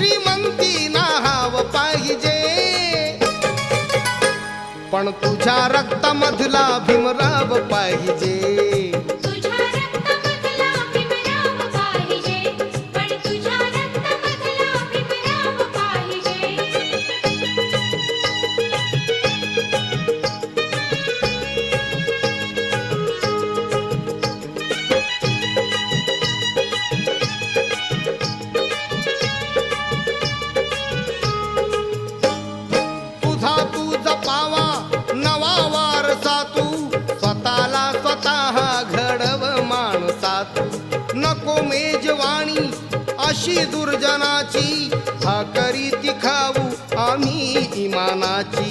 श्रीमंती नाहाव पाहिजे, पण तुझ्या रक्तामधला भीमराव पाहिजे. तुझ्या रक्तामधला भीमराव पाहिजे, पण तुझ्या रक्तामधला भीमराव पाहिजे. तुझा तू जपावा नवा वारसा, तू स्वतःला स्वतः घडव माणसा. तू नको मेजवाणी अशी दुर्जनाची, भाकरी ती खाऊ आम्ही इमानाची.